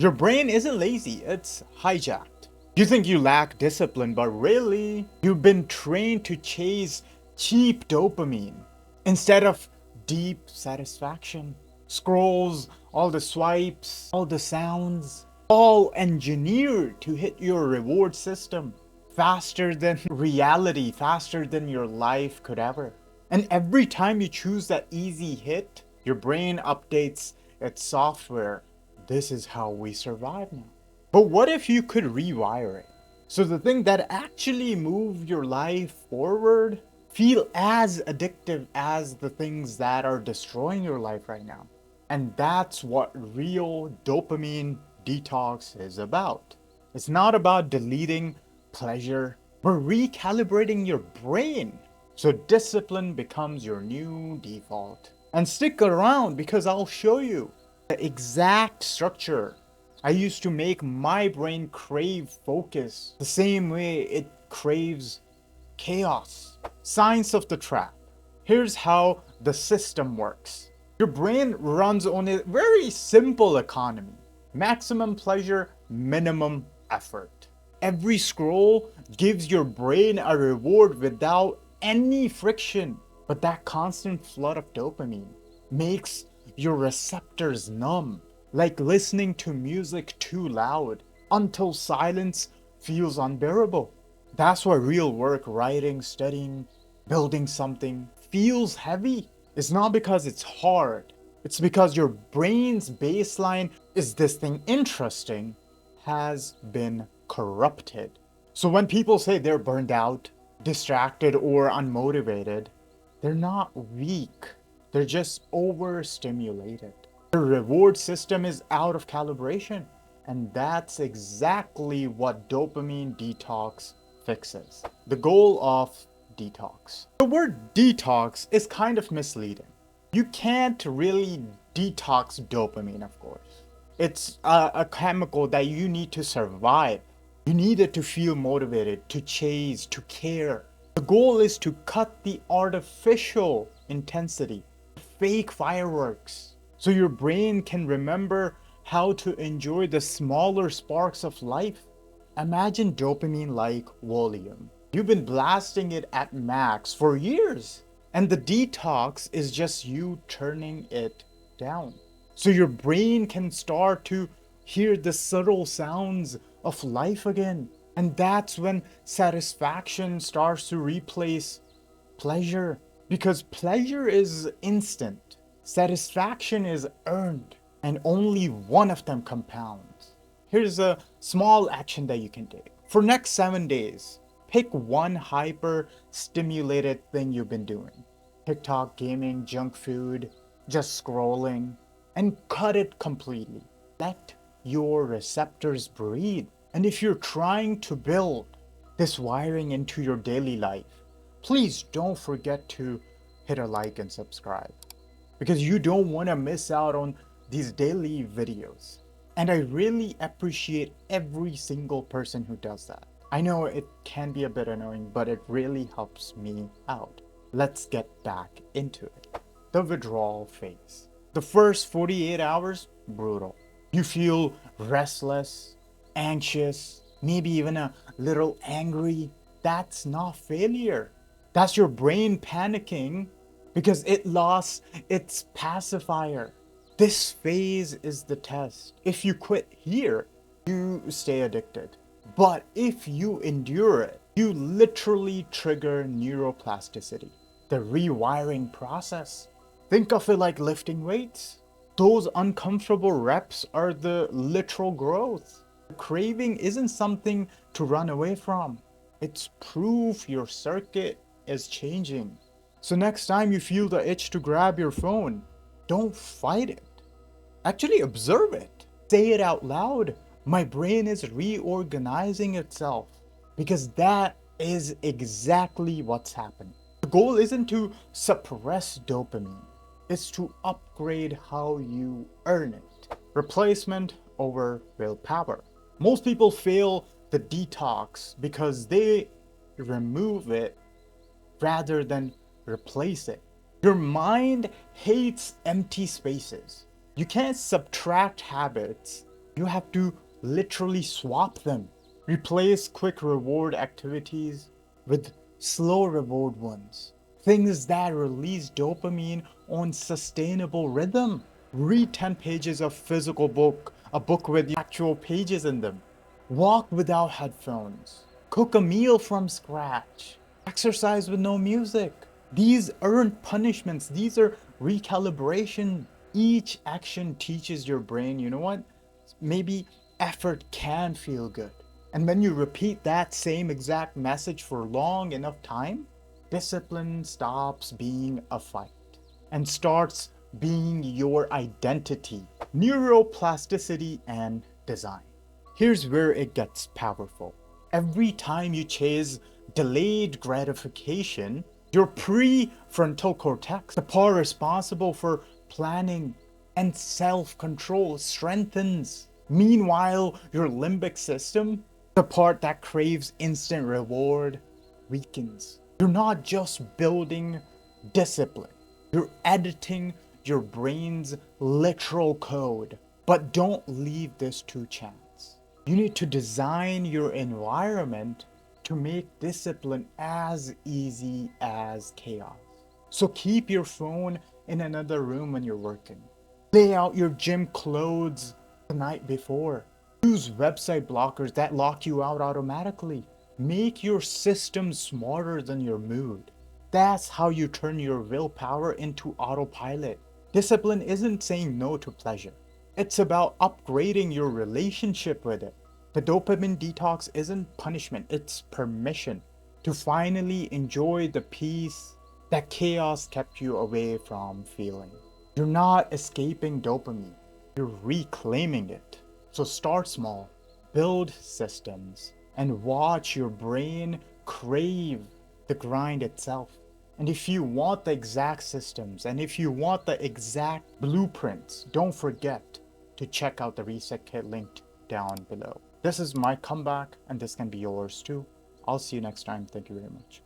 Your brain isn't lazy, it's hijacked. You think you lack discipline, but really, you've been trained to chase cheap dopamine instead of deep satisfaction. Scrolls, all the swipes, all the sounds, all engineered to hit your reward system faster than reality, faster than your life could ever. And every time you choose that easy hit, your brain updates its software. This is how we survive now. But what if you could rewire it? So the thing that actually move your life forward feel as addictive as the things that are destroying your life right now. And that's what real dopamine detox is about. It's not about deleting pleasure, but recalibrating your brain so discipline becomes your new default. And stick around because I'll show you the exact structure I used to make my brain crave focus the same way it craves chaos. Science of the trap. Here's how the system works. Your brain runs on a very simple economy. Maximum pleasure, minimum effort. Every scroll gives your brain a reward without any friction. But that constant flood of dopamine makes your receptors numb, like listening to music too loud until silence feels unbearable. That's why real work, writing, studying, building something feels heavy. It's not because it's hard, it's because your brain's baseline is this thing interesting has been corrupted. So when people say they're burned out, distracted, or unmotivated, they're not weak. They're just overstimulated. The reward system is out of calibration. And that's exactly what dopamine detox fixes. The goal of detox. The word detox is kind of misleading. You can't really detox dopamine, of course. It's a chemical that you need to survive. You need it to feel motivated, to chase, to care. The goal is to cut the artificial intensity, fake fireworks, so your brain can remember how to enjoy the smaller sparks of life. Imagine dopamine like volume. You've been blasting it at max for years, and the detox is just you turning it down. So your brain can start to hear the subtle sounds of life again. And that's when satisfaction starts to replace pleasure. Because pleasure is instant, satisfaction is earned, and only one of them compounds. Here's a small action that you can take. For next 7 days, pick one hyper stimulated thing you've been doing. TikTok, gaming, junk food, just scrolling, and cut it completely. Let your receptors breathe. And if you're trying to build this wiring into your daily life, please don't forget to hit a like and subscribe because you don't want to miss out on these daily videos. And I really appreciate every single person who does that. I know it can be a bit annoying, but it really helps me out. Let's get back into it. The withdrawal phase. The first 48 hours, brutal. You feel restless, anxious, maybe even a little angry. That's not failure. That's your brain panicking because it lost its pacifier. This phase is the test. If you quit here, you stay addicted. But if you endure it, you literally trigger neuroplasticity, the rewiring process. Think of it like lifting weights. Those uncomfortable reps are the literal growth. Craving isn't something to run away from. It's proof your circuit is changing. So next time you feel the itch to grab your phone, don't fight it. Actually observe it. Say it out loud. My brain is reorganizing itself. Because that is exactly what's happening. The goal isn't to suppress dopamine. It's to upgrade how you earn it. Replacement over willpower. Most people fail the detox because they remove it rather than replace it. Your mind hates empty spaces. You can't subtract habits You have to literally swap them. Replace quick reward activities with slow reward ones. Things that release dopamine on sustainable rhythm. Read 10 pages of physical book, a book with actual pages in them. Walk without headphones. Cook a meal from scratch. Exercise with no music. These aren't punishments, these are recalibration. Each action teaches your brain, you know what? Maybe effort can feel good. And when you repeat that same exact message for long enough time, discipline stops being a fight and starts being your identity, neuroplasticity, and design. Here's where it gets powerful. Every time you chase delayed gratification, your prefrontal cortex, the part responsible for planning and self control, strengthens. Meanwhile, your limbic system, the part that craves instant reward, weakens. You're not just building discipline, you're editing your brain's literal code. But don't leave this to chance. You need to design your environment to make discipline as easy as chaos. So keep your phone in another room when you're working. Lay out your gym clothes the night before. Use website blockers that lock you out automatically. Make your system smarter than your mood. That's how you turn your willpower into autopilot. Discipline isn't saying no to pleasure. It's about upgrading your relationship with it. The dopamine detox isn't punishment, it's permission to finally enjoy the peace that chaos kept you away from feeling. You're not escaping dopamine, you're reclaiming it. So start small, build systems, and watch your brain crave the grind itself. And if you want the exact systems and if you want the exact blueprints, don't forget to check out the reset kit linked down below. This is my comeback, and this can be yours too. I'll see you next time. Thank you very much.